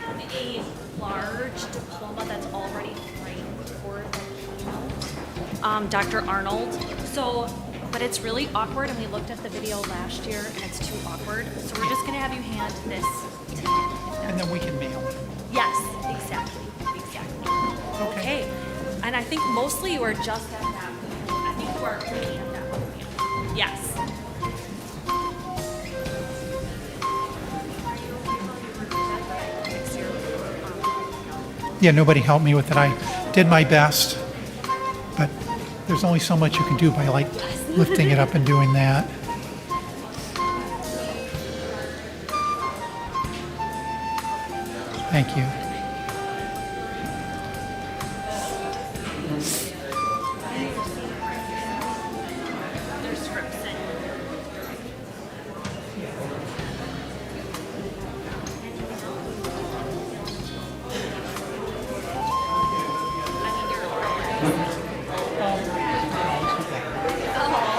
have a large diploma that's already framed for the keynote, Dr. Arnold. So, but it's really awkward, and we looked at the video last year, and it's too awkward. So we're just gonna have you hand this to me. And then we can mail it. Yes, exactly. Okay. And I think mostly you are just at that. I think you are really at that podium. Yes. Yeah, nobody helped me with it. I did my best, but there's only so much you can do by like lifting it up and doing that. Thank you.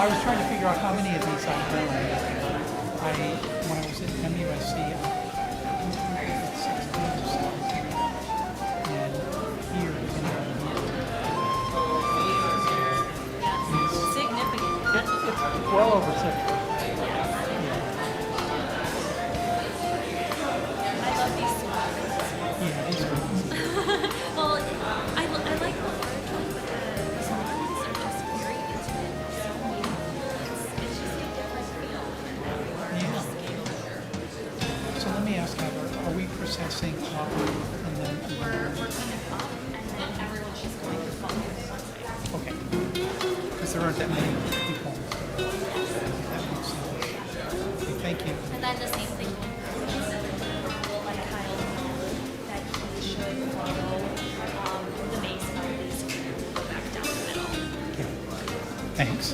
I was trying to figure out how many of these I've done. When I was at MUSC, I did 16 or 17. And here, Significant. it's well over 60. I love these small. Yeah, these are. Well, I like the large ones, but the small ones are just very intimate. So it's just a different feel. Yeah. So let me ask Heather, are we processing up and then? We're coming up, and then everyone's just going to follow one side. Okay. Because there aren't that many people. That makes sense. Okay, thank you. And then the same thing with we'll let Kyle know that he should follow the base of these and go back down the middle. Thanks.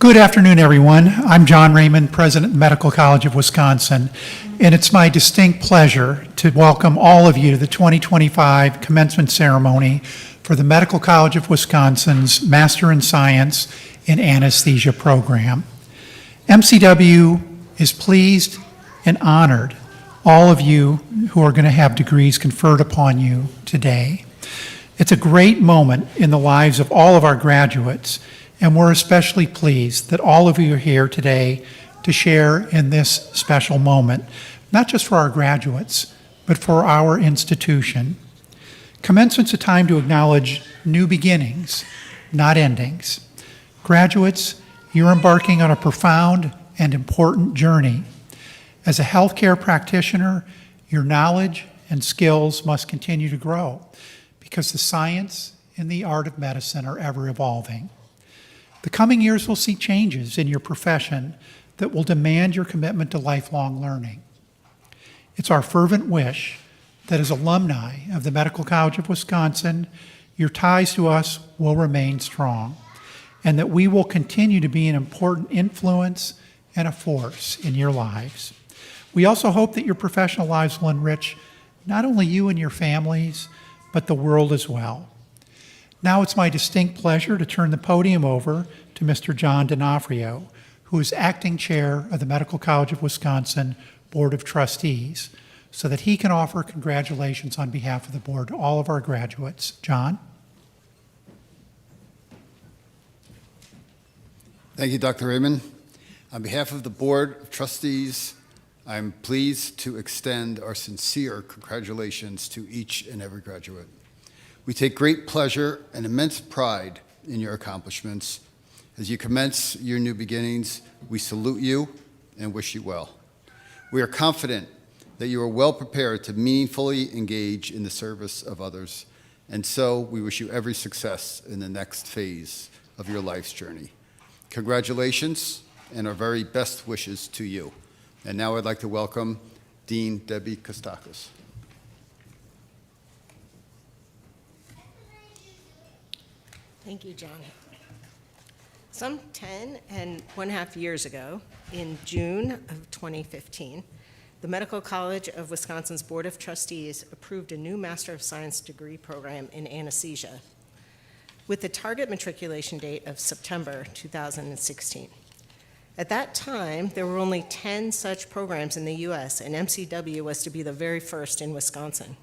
Good afternoon, everyone. I'm John Raymond, President of the Medical College of Wisconsin, and it's my distinct pleasure to welcome all of you to the 2025 commencement ceremony for the Medical College of Wisconsin's Master in Science in Anesthesia program. MCW is pleased and honored all of you who are going to have degrees conferred upon you today. It's a great moment in the lives of all of our graduates, and we're especially pleased that all of you are here today to share in this special moment, not just for our graduates, but for our institution. Commencement's a time to acknowledge new beginnings, not endings. Graduates, you're embarking on a profound and important journey. As a healthcare practitioner, your knowledge and skills must continue to grow because the science and the art of medicine are ever evolving. The coming years will see changes in your profession that will demand your commitment to lifelong learning. It's our fervent wish that as alumni of the Medical College of Wisconsin, your ties to us will remain strong, and that we will continue to be an important influence and a force in your lives. We also hope that your professional lives will enrich not only you and your families, but the world as well. Now it's my distinct pleasure to turn the podium over to Mr. John D'Onofrio, who is acting chair of the Medical College of Wisconsin Board of Trustees, so that he can offer congratulations on behalf of the board to all of our graduates. John? Thank you, Dr. Raymond. On behalf of the Board of Trustees, I'm pleased to extend our sincere congratulations to each and every graduate. We take great pleasure and immense pride in your accomplishments. As you commence your new beginnings, we salute you and wish you well. We are confident that you are well prepared to meaningfully engage in the service of others, and so we wish you every success in the next phase of your life's journey. Congratulations and our very best wishes to you. And now I'd like to welcome Dean Debbie Kostakis. Thank you, John. Some 10.5 years ago, in June of 2015, the Medical College of Wisconsin's Board of Trustees approved a new Master of Science degree program in anesthesia with the target matriculation date of September 2016. At that time, there were only 10 such programs in the U.S., and MCW was to be the very first in Wisconsin.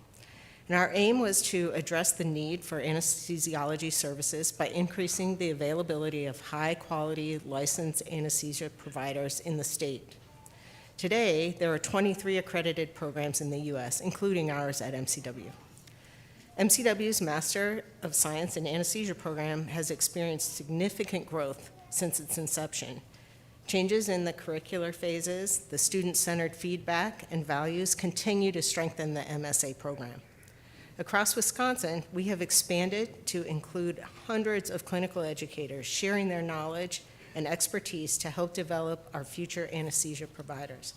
And our aim was to address the need for anesthesiology services by increasing the availability of high-quality licensed anesthesia providers in the state. Today, there are 23 accredited programs in the U.S., including ours at MCW. MCW's Master of Science in Anesthesia program has experienced significant growth since its inception. Changes in the curricular phases, the student-centered feedback, and values continue to strengthen the MSA program. Across Wisconsin, we have expanded to include hundreds of clinical educators sharing their knowledge and expertise to help develop our future anesthesia providers.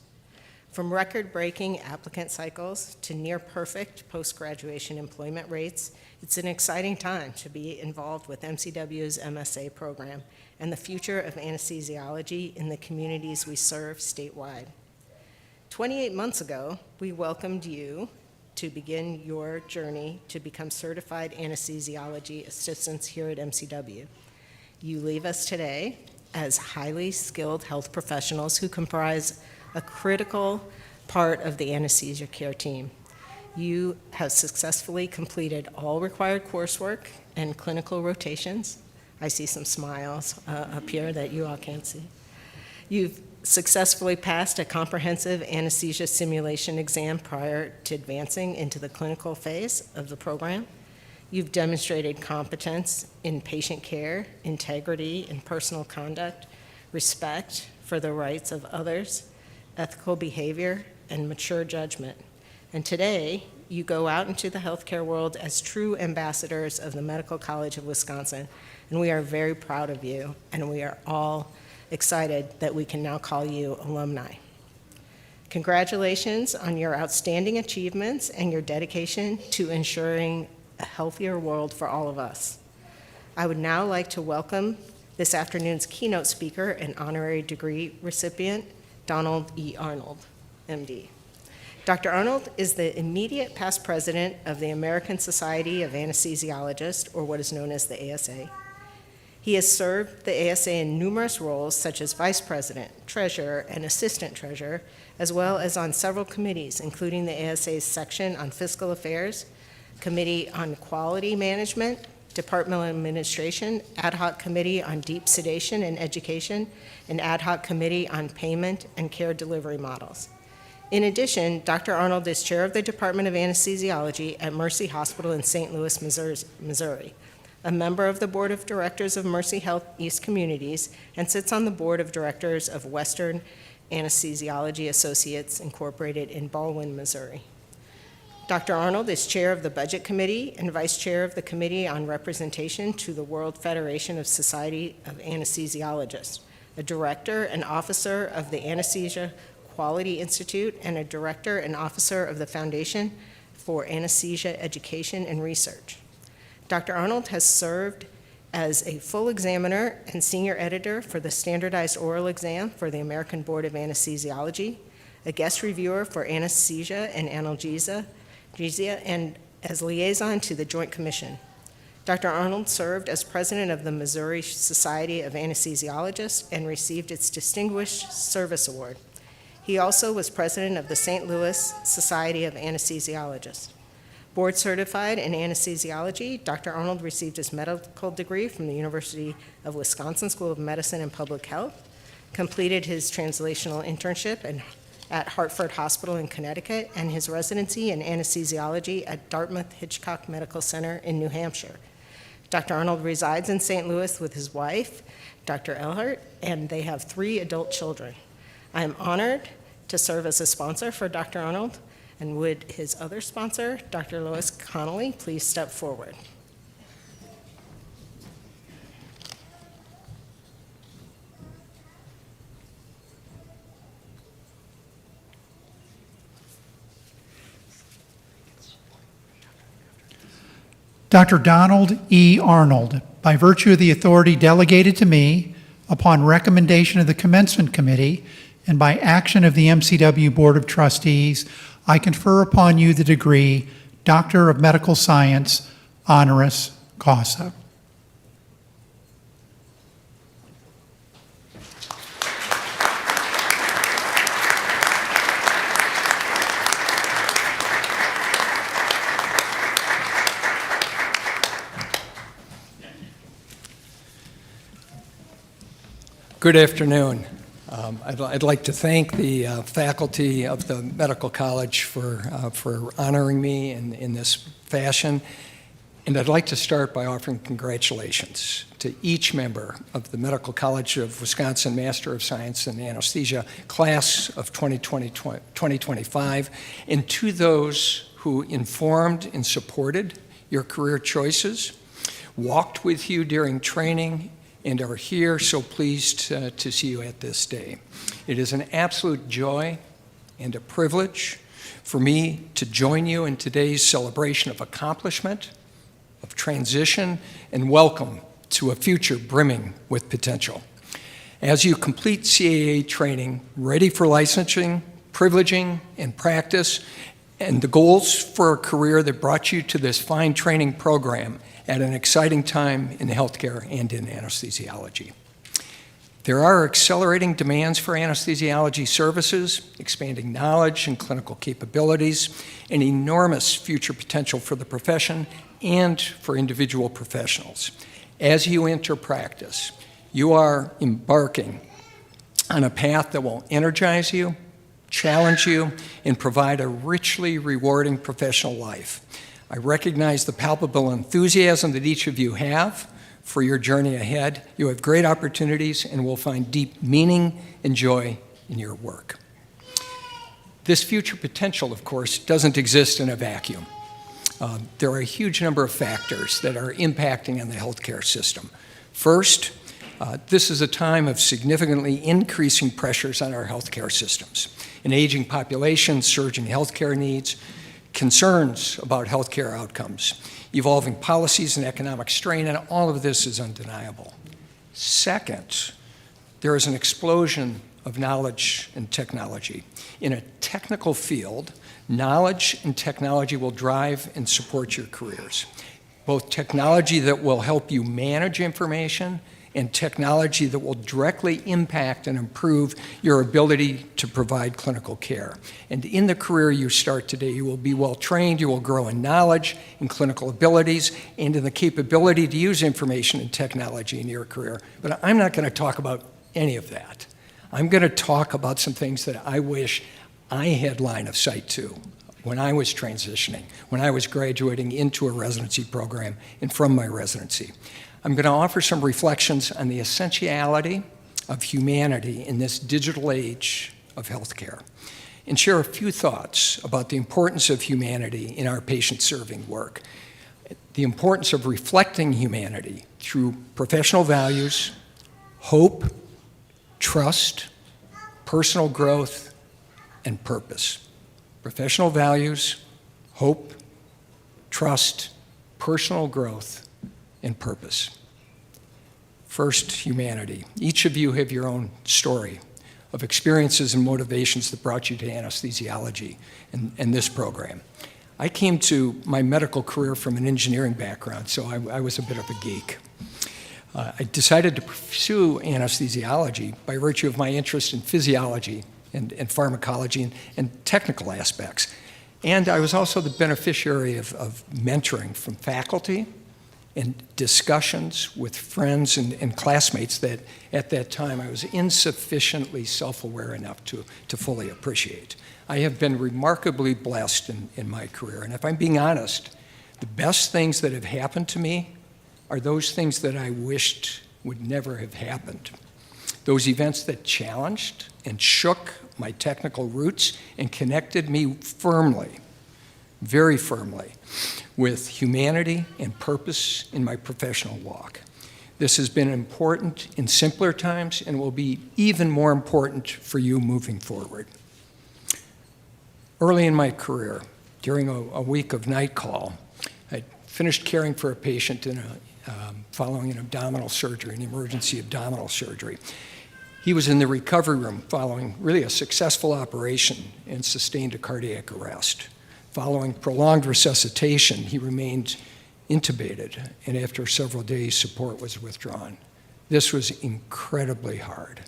From record-breaking applicant cycles to near-perfect post-graduation employment rates, it's an exciting time to be involved with MCW's MSA program and the future of anesthesiology in the communities we serve statewide. 28 months ago, we welcomed you to begin your journey to become certified anesthesiology assistants here at MCW. You leave us today as highly skilled health professionals who comprise a critical part of the anesthesia care team. You have successfully completed all required coursework and clinical rotations. I see some smiles up here that you all can't see. You've successfully passed a comprehensive anesthesia simulation exam prior to advancing into the clinical phase of the program. You've demonstrated competence in patient care, integrity in personal conduct, respect for the rights of others, ethical behavior, and mature judgment. And today, you go out into the healthcare world as true ambassadors of the Medical College of Wisconsin, and we are very proud of you, and we are all excited that we can now call you alumni. Congratulations on your outstanding achievements and your dedication to ensuring a healthier world for all of us. I would now like to welcome This afternoon's keynote speaker and honorary degree recipient, Donald E. Arnold, MD. Dr. Arnold is the immediate past president of the American Society of Anesthesiologists, or what is known as the ASA. He has served the ASA in numerous roles such as vice president, treasurer, and assistant treasurer, as well as on several committees, including the ASA's section on fiscal affairs, committee on quality management, departmental administration, ad hoc committee on deep sedation and education, and ad hoc committee on payment and care delivery models. In addition, Dr. Arnold is chair of the Department of Anesthesiology at Mercy Hospital in St. Louis, Missouri, a member of the Board of Directors of Mercy Health East Communities, and sits on the Board of Directors of Western Anesthesiology Associates, Incorporated in Baldwin, Missouri. Dr. Arnold is chair of the Budget Committee and vice chair of the Committee on Representation to the World Federation of Society of Anesthesiologists, a director and officer of the Anesthesia Quality Institute, and a director and officer of the Foundation for Anesthesia Education and Research. Dr. Arnold has served as a full examiner and senior editor for the standardized oral exam for the American Board of Anesthesiology, a guest reviewer for anesthesia and analgesia, and as liaison to the Joint Commission. Dr. Arnold served as president of the Missouri Society of Anesthesiologists and received its Distinguished Service Award. He also was president of the St. Louis Society of Anesthesiologists. Board certified in anesthesiology, Dr. Arnold received his medical degree from the University of Wisconsin School of Medicine and Public Health, completed his translational internship at Hartford Hospital in Connecticut, and his residency in anesthesiology at Dartmouth-Hitchcock Medical Center in New Hampshire. Dr. Arnold resides in St. Louis with his wife, Dr. Elhart, and they have 3 adult children. I am honored to serve as a sponsor for Dr. Arnold, and would his other sponsor, Dr. Lois Connolly, please step forward. Dr. Donald E. Arnold, by virtue of the authority delegated to me upon recommendation of the Commencement Committee and by action of the MCW Board of Trustees, I confer upon you the degree Doctor of Medical Science, honoris causa. Good afternoon. I'd like to thank the faculty of the Medical College for honoring me in this fashion. And I'd like to start by offering congratulations to each member of the Medical College of Wisconsin Master of Science in Anesthesia class of 2025, and to those who informed and supported your career choices, walked with you during training, and are here, so pleased to see you at this day. It is an absolute joy and a privilege for me to join you in today's celebration of accomplishment, of transition, and welcome to a future brimming with potential. As you complete CAA training, ready for licensing, privileging, and practice, and the goals for a career that brought you to this fine training program at an exciting time in healthcare and in anesthesiology. There are accelerating demands for anesthesiology services, expanding knowledge and clinical capabilities, and enormous future potential for the profession and for individual professionals. As you enter practice, you are embarking on a path that will energize you, challenge you, and provide a richly rewarding professional life. I recognize the palpable enthusiasm that each of you have for your journey ahead. You have great opportunities and will find deep meaning and joy in your work. This future potential, of course, doesn't exist in a vacuum. There are a huge number of factors that are impacting on the healthcare system. First, this is a time of significantly increasing pressures on our healthcare systems. An aging population, surging healthcare needs, concerns about healthcare outcomes, evolving policies and economic strain, and all of this is undeniable. Second, there is an explosion of knowledge and technology. In a technical field, knowledge and technology will drive and support your careers. Both technology that will help you manage information and technology that will directly impact and improve your ability to provide clinical care. And in the career you start today, you will be well trained, you will grow in knowledge, in clinical abilities, and in the capability to use information and technology in your career. But I'm not going to talk about any of that. I'm going to talk about some things that I wish I had line of sight to when I was transitioning, when I was graduating into a residency program and from my residency. I'm going to offer some reflections on the essentiality of humanity in this digital age of healthcare and share a few thoughts about the importance of humanity in our patient-serving work, the importance of reflecting humanity through professional values, hope, trust, personal growth, and purpose. Professional values, hope, trust, personal growth, and purpose. First, humanity. Each of you have your own story of experiences and motivations that brought you to anesthesiology and this program. I came to my medical career from an engineering background, so I was a bit of a geek. I decided to pursue anesthesiology by virtue of my interest in physiology and pharmacology and technical aspects. And I was also the beneficiary of mentoring from faculty and discussions with friends and classmates that at that time I was insufficiently self-aware enough to fully appreciate. I have been remarkably blessed in my career, and if I'm being honest, the best things that have happened to me are those things that I wished would never have happened. Those events that challenged and shook my technical roots and connected me firmly, very firmly, with humanity and purpose in my professional walk. This has been important in simpler times and will be even more important for you moving forward. Early in my career, during a week of night call, I finished caring for a patient following an abdominal surgery, an emergency abdominal surgery. He was in the recovery room following really a successful operation and sustained a cardiac arrest. Following prolonged resuscitation, he remained intubated, and after several days, support was withdrawn. This was incredibly hard.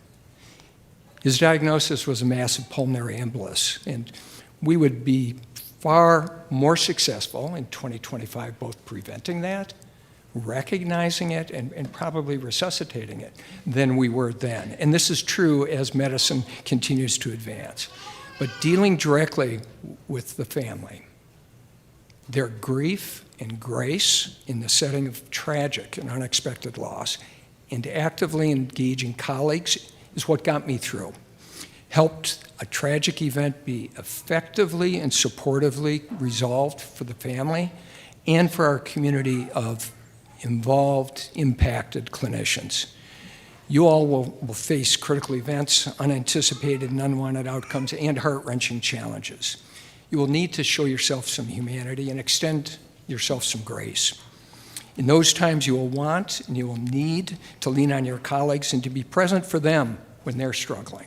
His diagnosis was a massive pulmonary embolus, and we would be far more successful in 2025, both preventing that, recognizing it, and probably resuscitating it than we were then. And this is true as medicine continues to advance. But dealing directly with the family, their grief and grace in the setting of tragic and unexpected loss, and actively engaging colleagues is what got me through. Helped a tragic event be effectively and supportively resolved for the family and for our community of involved, impacted clinicians. You all will face critical events, unanticipated and unwanted outcomes, and heart-wrenching challenges. You will need to show yourself some humanity and extend yourself some grace. In those times, you will want and you will need to lean on your colleagues and to be present for them when they're struggling.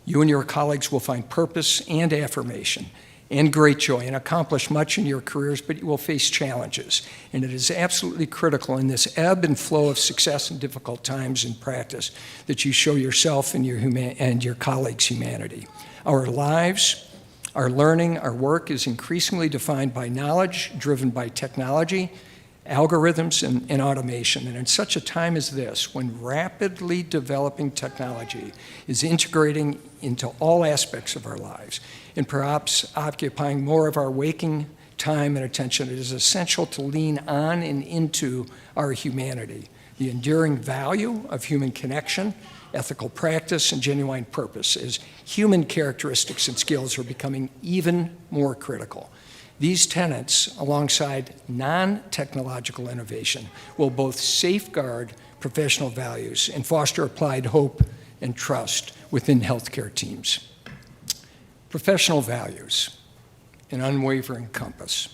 You and your colleagues will find purpose and affirmation and great joy and accomplish much in your careers, but you will face challenges. And it is absolutely critical in this ebb and flow of success and difficult times in practice that you show yourself and your colleagues' humanity. Our lives, our learning, our work is increasingly defined by knowledge driven by technology, algorithms, and automation. And in such a time as this, when rapidly developing technology is integrating into all aspects of our lives, and perhaps occupying more of our waking time and attention, it is essential to lean on and into our humanity, the enduring value of human connection, ethical practice, and genuine purpose, as human characteristics and skills are becoming even more critical. These tenets, alongside non-technological innovation, will both safeguard professional values and foster applied hope and trust within healthcare teams. Professional values, an unwavering compass,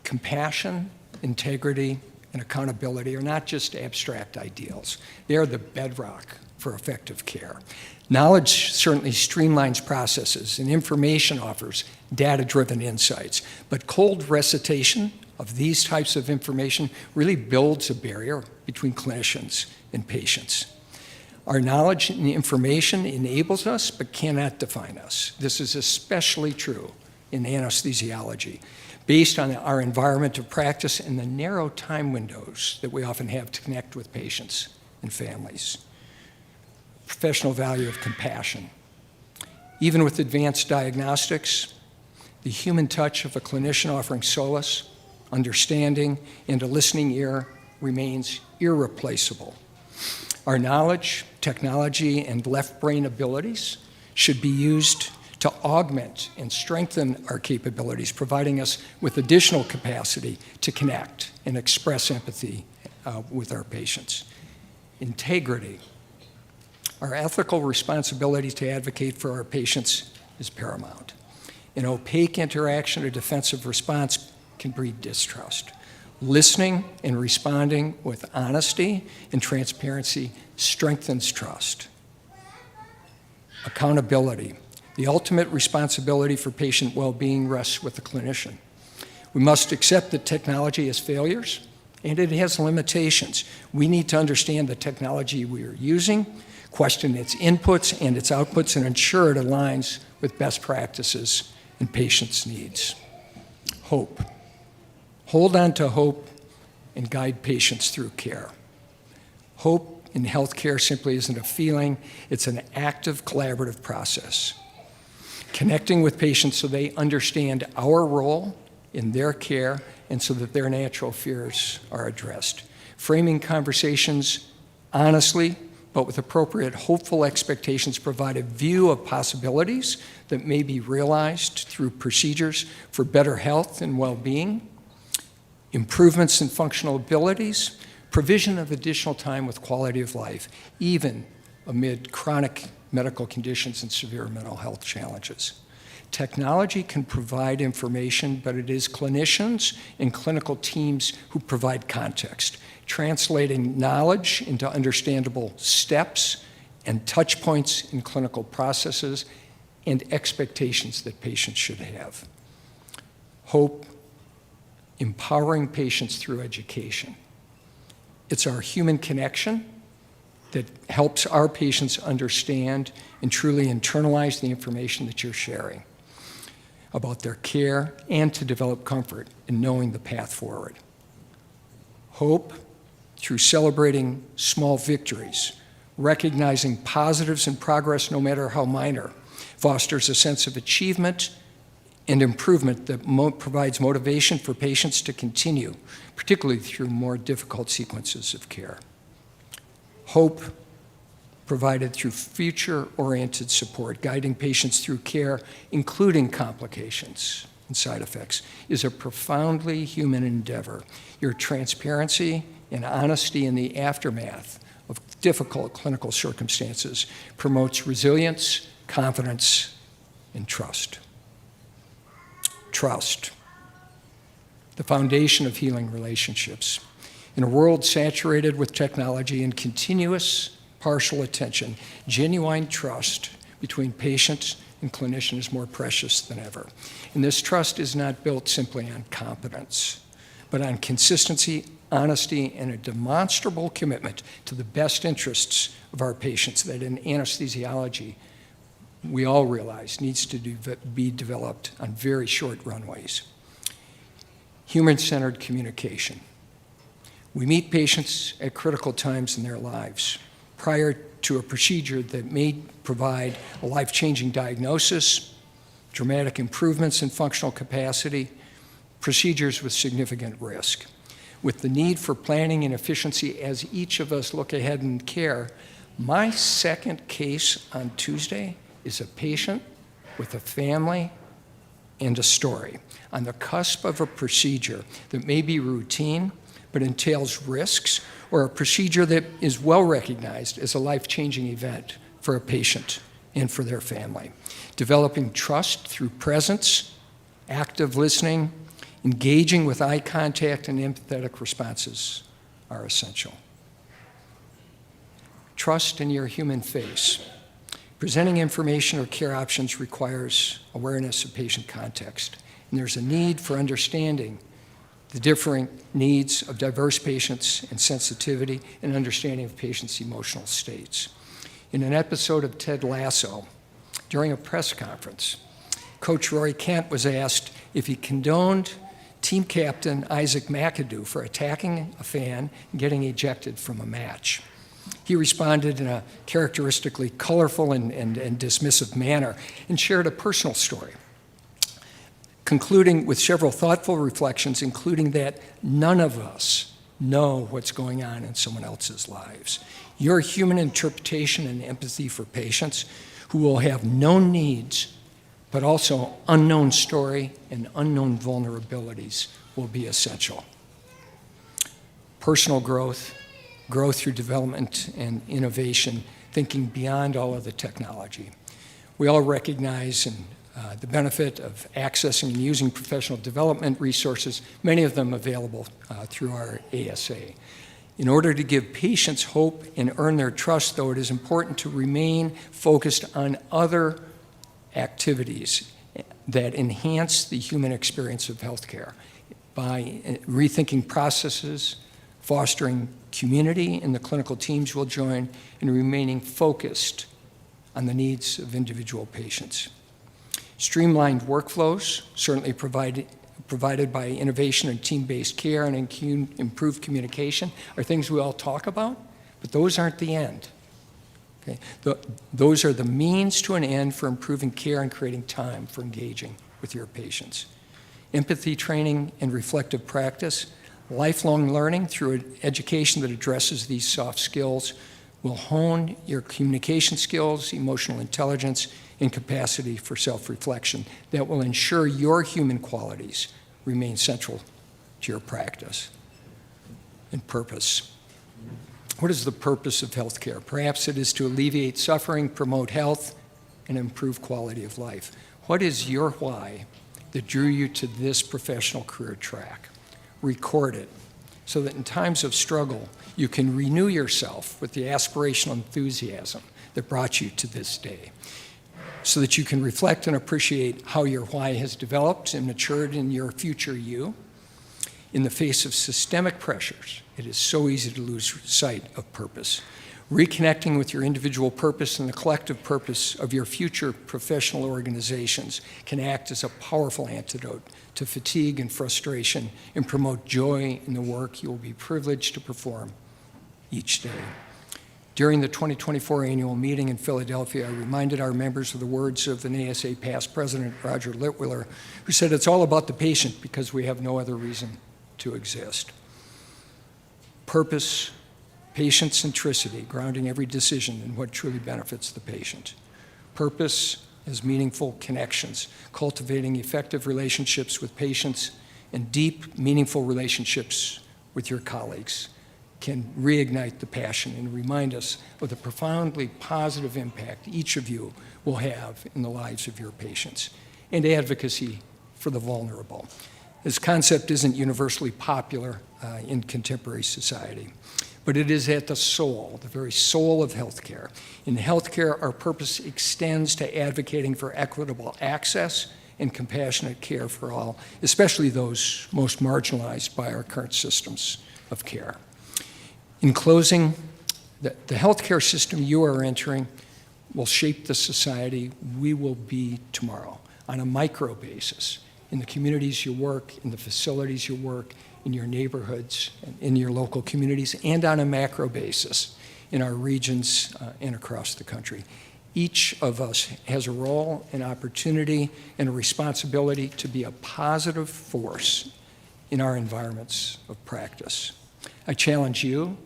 compassion, integrity, and accountability are not just abstract ideals. They are the bedrock for effective care. Knowledge certainly streamlines processes, and information offers data-driven insights. But cold recitation of these types of information really builds a barrier between clinicians and patients. Our knowledge and information enables us but cannot define us. This is especially true in anesthesiology, based on our environment of practice and the narrow time windows that we often have to connect with patients and families. Professional value of compassion. Even with advanced diagnostics, the human touch of a clinician offering solace, understanding, and a listening ear remains irreplaceable. Our knowledge, technology, and left brain abilities should be used to augment and strengthen our capabilities, providing us with additional capacity to connect and express empathy with our patients. Integrity. Our ethical responsibility to advocate for our patients is paramount. An opaque interaction or defensive response can breed distrust. Listening and responding with honesty and transparency strengthens trust. Accountability. The ultimate responsibility for patient well-being rests with the clinician. We must accept that technology has failures and it has limitations. We need to understand the technology we are using, question its inputs and its outputs, and ensure it aligns with best practices and patients' needs. Hope. Hold on to hope and guide patients through care. Hope in healthcare simply isn't a feeling, it's an active collaborative process. Connecting with patients so they understand our role in their care and so that their natural fears are addressed. Framing conversations honestly, but with appropriate hopeful expectations, provide a view of possibilities that may be realized through procedures for better health and well-being, improvements in functional abilities, provision of additional time with quality of life, even amid chronic medical conditions and severe mental health challenges. Technology can provide information, but it is clinicians and clinical teams who provide context, translating knowledge into understandable steps and touch points in clinical processes and expectations that patients should have. Hope, empowering patients through education. It's our human connection that helps our patients understand and truly internalize the information that you're sharing about their care and to develop comfort in knowing the path forward. Hope through celebrating small victories, recognizing positives and progress no matter how minor, fosters a sense of achievement and improvement that provides motivation for patients to continue, particularly through more difficult sequences of care. Hope provided through future-oriented support, guiding patients through care, including complications and side effects, is a profoundly human endeavor. Your transparency and honesty in the aftermath of difficult clinical circumstances promotes resilience, confidence, and trust. Trust, the foundation of healing relationships. In a world saturated with technology and continuous partial attention, genuine trust between patient and clinician is more precious than ever. And this trust is not built simply on competence, but on consistency, honesty, and a demonstrable commitment to the best interests of our patients that in anesthesiology we all realize needs to be developed on very short runways. Human-centered communication. We meet patients at critical times in their lives, prior to a procedure that may provide a life-changing diagnosis, dramatic improvements in functional capacity, procedures with significant risk. With the need for planning and efficiency as each of us look ahead in care, my second case on Tuesday is a patient with a family and a story on the cusp of a procedure that may be routine but entails risks, or a procedure that is well recognized as a life-changing event for a patient and for their family. Developing trust through presence, active listening, Engaging with eye contact and empathetic responses are essential. Trust in your human face. Presenting information or care options requires awareness of patient context, and there's a need for understanding the differing needs of diverse patients and sensitivity and understanding of patients' emotional states. In an episode of Ted Lasso, during a press conference, Coach Roy Kent was asked if he condoned team captain Isaac McAdoo for attacking a fan and getting ejected from a match. He responded in a characteristically colorful and dismissive manner and shared a personal story, concluding with several thoughtful reflections, including that none of us know what's going on in someone else's lives. Your human interpretation and empathy for patients who will have known needs, but also unknown story and unknown vulnerabilities will be essential. Personal growth through development and innovation, thinking beyond all of the technology. We all recognize the benefit of accessing and using professional development resources, many of them available through our ASA. In order to give patients hope and earn their trust, though, it is important to remain focused on other activities that enhance the human experience of healthcare by rethinking processes, fostering community in the clinical teams will join, and remaining focused on the needs of individual patients. Streamlined workflows, certainly provided by innovation and team-based care and improved communication, are things we all talk about, but those aren't the end. Okay? Those are the means to an end for improving care and creating time for engaging with your patients. Empathy training and reflective practice, lifelong learning through an education that addresses these soft skills will hone your communication skills, emotional intelligence, and capacity for self-reflection that will ensure your human qualities remain central to your practice. And purpose. What is the purpose of healthcare? Perhaps it is to alleviate suffering, promote health, and improve quality of life. What is your why that drew you to this professional career track? Record it so that in times of struggle, you can renew yourself with the aspirational enthusiasm that brought you to this day, so that you can reflect and appreciate how your why has developed and matured in your future you. In the face of systemic pressures, it is so easy to lose sight of purpose. Reconnecting with your individual purpose and the collective purpose of your future professional organizations can act as a powerful antidote to fatigue and frustration and promote joy in the work you will be privileged to perform each day. During the 2024 annual meeting in Philadelphia, I reminded our members of the words of an ASA past president, Roger Litwiller, who said, "It's all about the patient because we have no other reason to exist." Purpose, patient centricity, grounding every decision in what truly benefits the patient. Purpose is meaningful connections, cultivating effective relationships with patients and deep, meaningful relationships with your colleagues can reignite the passion and remind us of the profoundly positive impact each of you will have in the lives of your patients, and advocacy for the vulnerable. This concept isn't universally popular in contemporary society, but it is at the soul, the very soul of healthcare. In healthcare, our purpose extends to advocating for equitable access and compassionate care for all, especially those most marginalized by our current systems of care. In closing, the healthcare system you are entering will shape the society we will be tomorrow on a micro basis, in the communities you work, in the facilities you work, in your neighborhoods, in your local communities, and on a macro basis in our regions and across the country. Each of us has a role, an opportunity, and a responsibility to be a positive force in our environments of practice. I challenge you,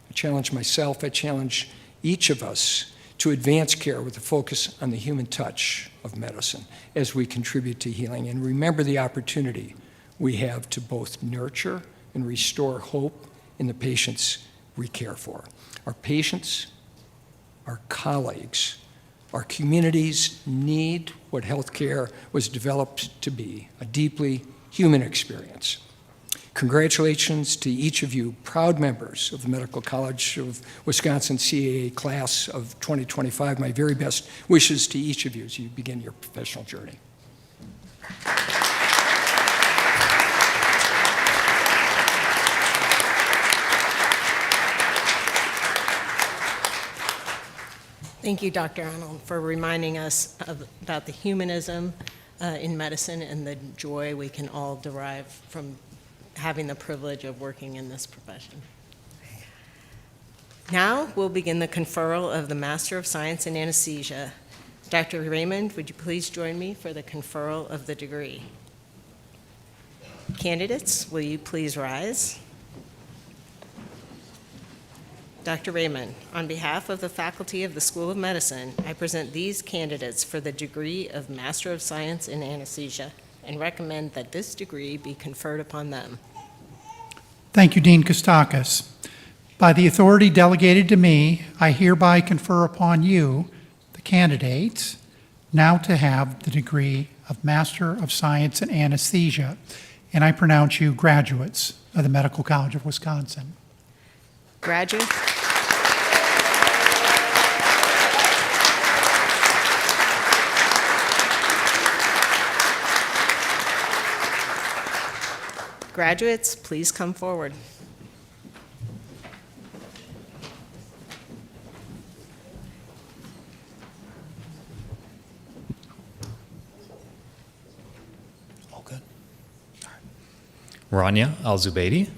I challenge myself, I challenge each of us to advance care with a focus on the human touch of medicine as we contribute to healing. And remember the opportunity we have to both nurture and restore hope in the patients we care for. Our patients, our colleagues, our communities need what healthcare was developed to be, a deeply human experience. Congratulations to each of you, proud members of the Medical College of Wisconsin CAA class of 2025. My very best wishes to each of you as you begin your professional journey. Thank you, Dr. Arnold, for reminding us about the humanism in medicine and the joy we can all derive from having the privilege of working in this profession. Now we'll begin the conferral of the Master of Science in Anesthesia. Dr. Raymond, would you please join me for the conferral of the degree? Candidates, will you please rise? Dr. Raymond, on behalf of the faculty of the School of Medicine, I present these candidates for the degree of Master of Science in Anesthesia and recommend that this degree be conferred upon them. Thank you, Dean Kostakis. By the authority delegated to me, I hereby confer upon you, the candidates, now to have the degree of Master of Science in Anesthesia, and I pronounce you graduates of the Medical College of Wisconsin. Graduates. Graduates, please come forward. All good. All right. Rania Al-Zubaidi.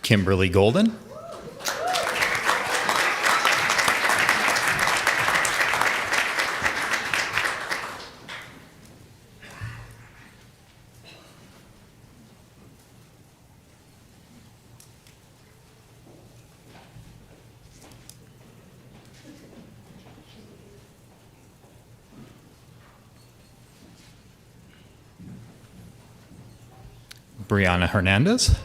Kimberly Golden. Brianna Hernandez.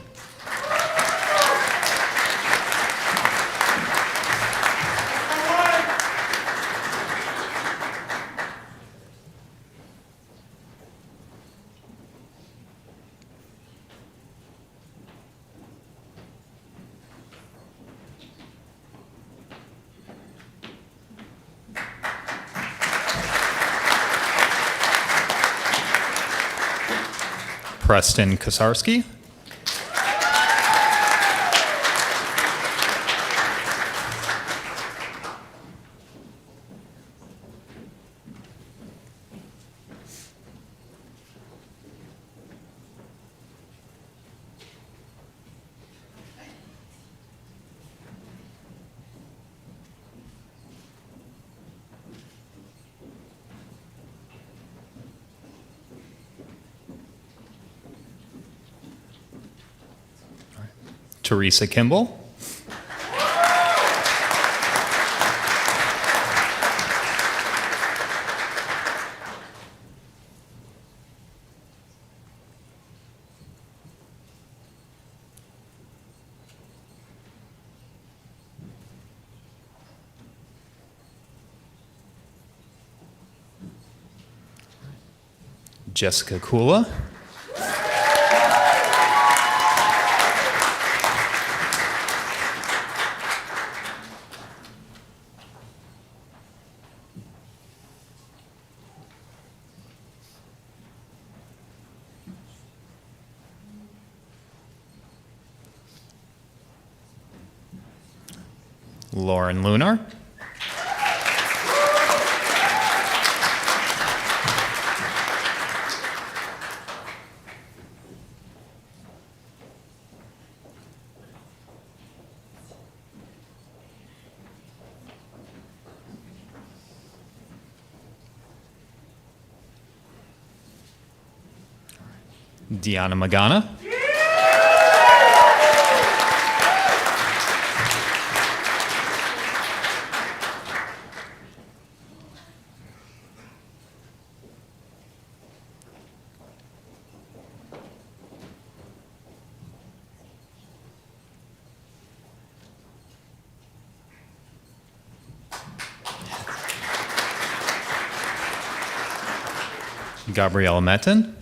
Preston Kosarski. Teresa Kimball. Jessica Kula. Lauren Lunar. Deanna Magana. Gabrielle Metten,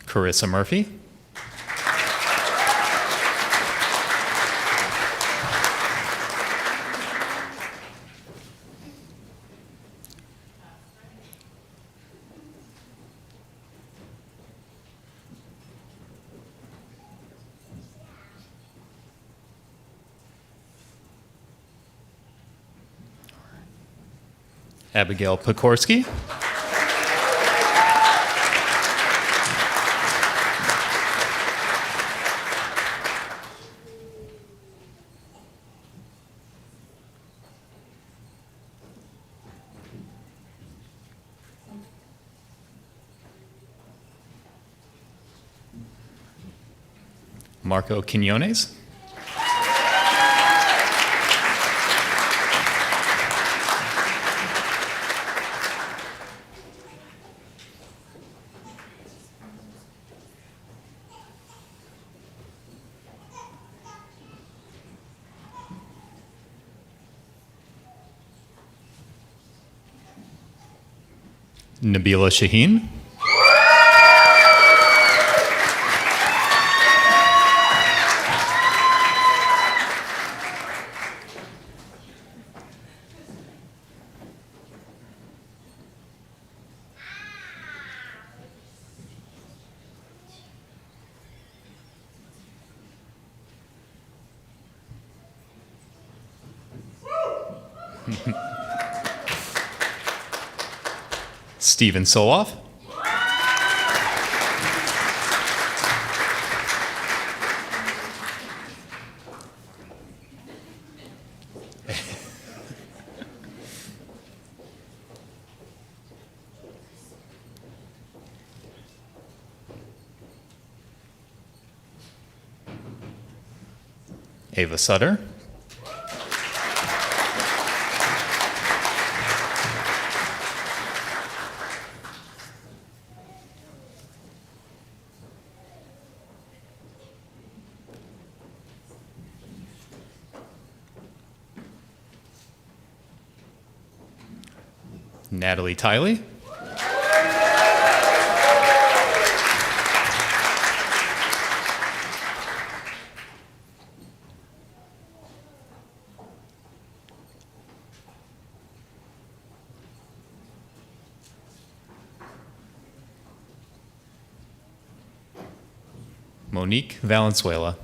Carissa Murphy, Abigail Pekorski, Marco Quinones, Nabila Shaheen, Stephen Soloff, Ava Sutter, Natalie Tiley, Monique Valenzuela,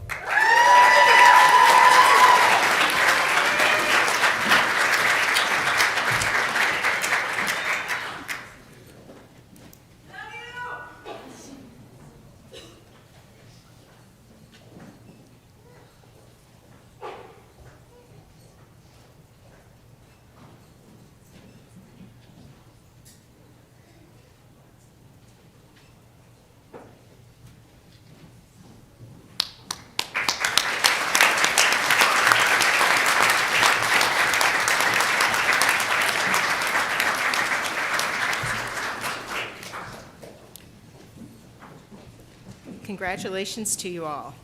Congratulations to you all.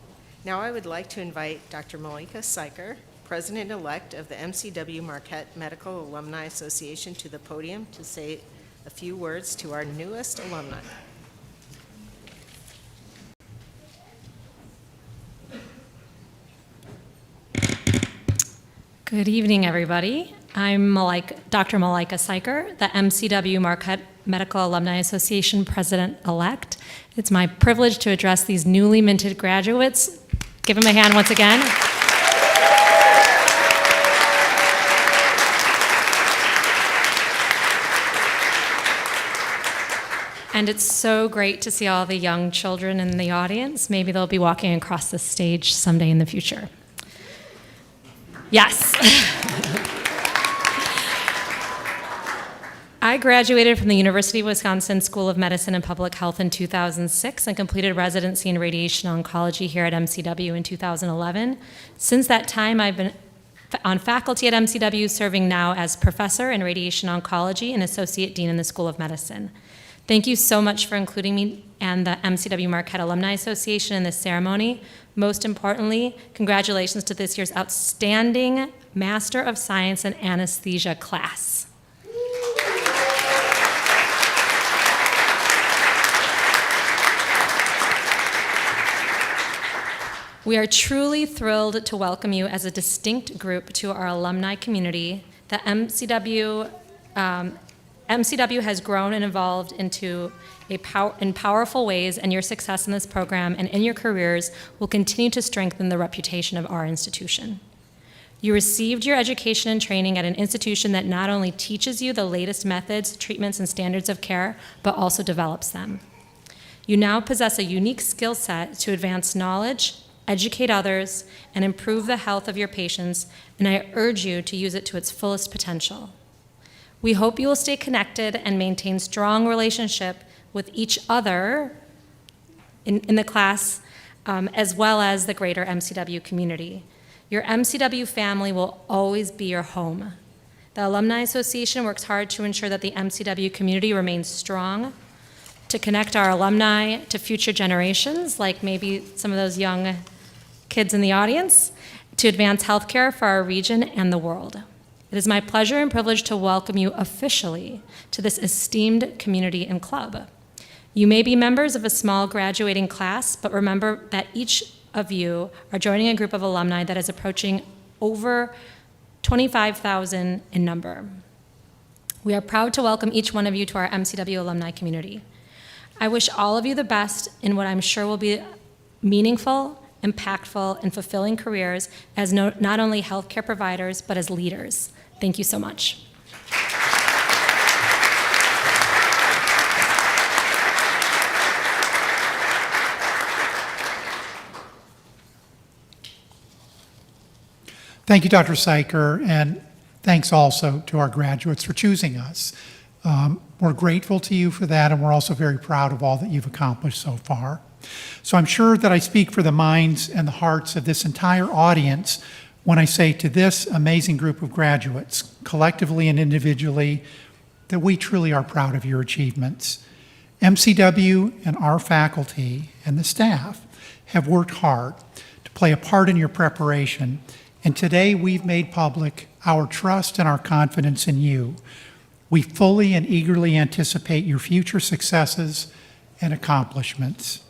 Now I would like to invite Dr. Malika Syker, President-elect of the MCW Marquette Medical Alumni Association, to the podium to say a few words to our newest alumni. Good evening, everybody. I'm Dr. Malika Syker, the MCW Marquette Medical Alumni Association President-elect. It's my privilege to address these newly minted graduates. Give them a hand once again. And it's so great to see all the young children in the audience. Maybe they'll be walking across the stage someday in the future. Yes. I graduated from the University of Wisconsin School of Medicine and Public Health in 2006 and completed residency in radiation oncology here at MCW in 2011. Since that time, I've been on faculty at MCW, serving now as professor in radiation oncology and associate dean in the School of Medicine. Thank you so much for including me and the MCW Marquette Alumni Association in this ceremony. Most importantly, congratulations to this year's outstanding Master of Science in Anesthesia class. We are truly thrilled to welcome you as a distinct group to our alumni community. The MCW has grown and evolved in powerful ways, and your success in this program and in your careers will continue to strengthen the reputation of our institution. You received your education and training at an institution that not only teaches you the latest methods, treatments, and standards of care, but also develops them. You now possess a unique skill set to advance knowledge, educate others, and improve the health of your patients, and I urge you to use it to its fullest potential. We hope you will stay connected and maintain strong relationship with each other in the class, as well as the greater MCW community. Your MCW family will always be your home. The Alumni Association works hard to ensure that the MCW community remains strong, to connect our alumni to future generations, like maybe some of those young kids in the audience, to advance healthcare for our region and the world. It is my pleasure and privilege to welcome you officially to this esteemed community and club. You may be members of a small graduating class, but remember that each of you are joining a group of alumni that is approaching over 25,000 in number. We are proud to welcome each one of you to our MCW alumni community. I wish all of you the best in what I'm sure will be meaningful, impactful, and fulfilling careers as not only healthcare providers, but as leaders. Thank you so much. Thank you, Dr. Syker, and thanks also to our graduates for choosing us. We're grateful to you for that, and we're also very proud of all that you've accomplished so far. So I'm sure that I speak for the minds and the hearts of this entire audience when I say to this amazing group of graduates, collectively and individually, that we truly are proud of your achievements. MCW and our faculty and the staff have worked hard to play a part in your preparation, and today we've made public our trust and our confidence in you. We fully and eagerly anticipate your future successes and accomplishments.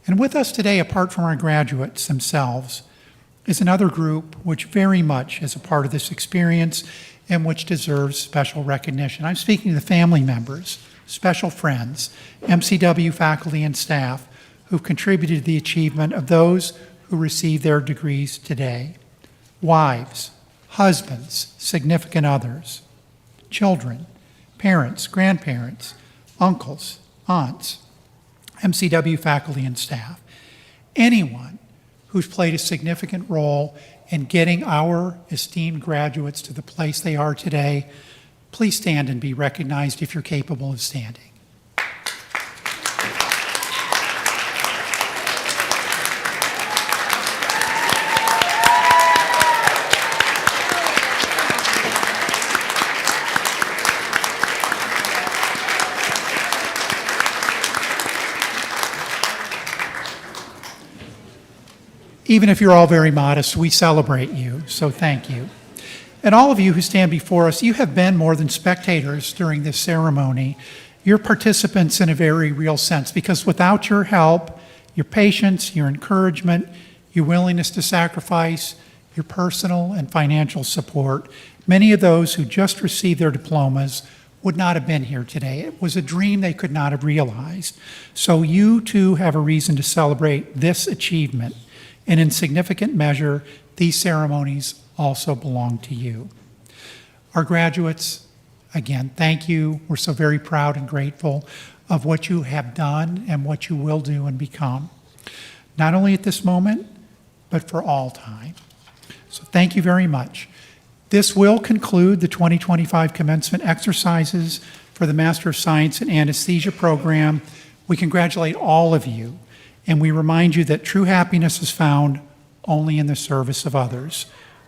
And with us today, apart from our graduates themselves, is another group which very much is a part of this experience and which deserves special recognition. I'm speaking to the family members, special friends, MCW faculty and staff who've contributed to the achievement of those who receive their degrees today. Wives, husbands, significant others, children, parents, grandparents, uncles, aunts, MCW faculty and staff, anyone who's played a significant role in getting our esteemed graduates to the place they are today, please stand and be recognized if you're capable of standing. Even if you're all very modest, we celebrate you, so thank you. And all of you who stand before us, you have been more than spectators during this ceremony. You're participants in a very real sense, because without your help, your patience, your encouragement, your willingness to sacrifice, your personal and financial support, many of those who just received their diplomas would not have been here today. It was a dream they could not have realized. So you too have a reason to celebrate this achievement. And in significant measure, these ceremonies also belong to you. Our graduates, again, thank you. We're so very proud and grateful of what you have done and what you will do and become, not only at this moment, but for all time. So thank you very much. This will conclude the 2025 commencement exercises. for the Master of Science in Anesthesia program. We congratulate all of you, and we remind you that true happiness is found only in the service of others,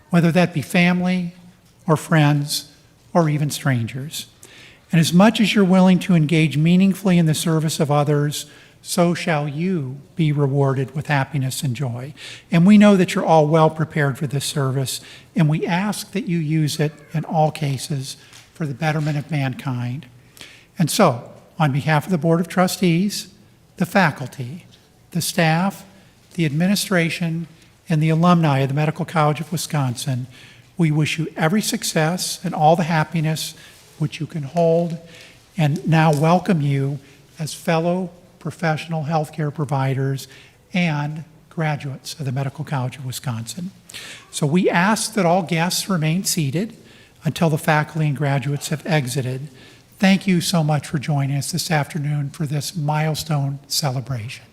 whether that be family or friends or even strangers. And as much as you're willing to engage meaningfully in the service of others, so shall you be rewarded with happiness and joy. And we know that you're all well prepared for this service, and we ask that you use it in all cases for the betterment of mankind. And so, on behalf of the Board of Trustees, the faculty, the staff, the administration, and the alumni of the Medical College of Wisconsin, we wish you every success and all the happiness which you can hold, and now welcome you as fellow professional healthcare providers and graduates of the Medical College of Wisconsin. So we ask that all guests remain seated until the faculty and graduates have exited. Thank you so much for joining us this afternoon for this milestone celebration.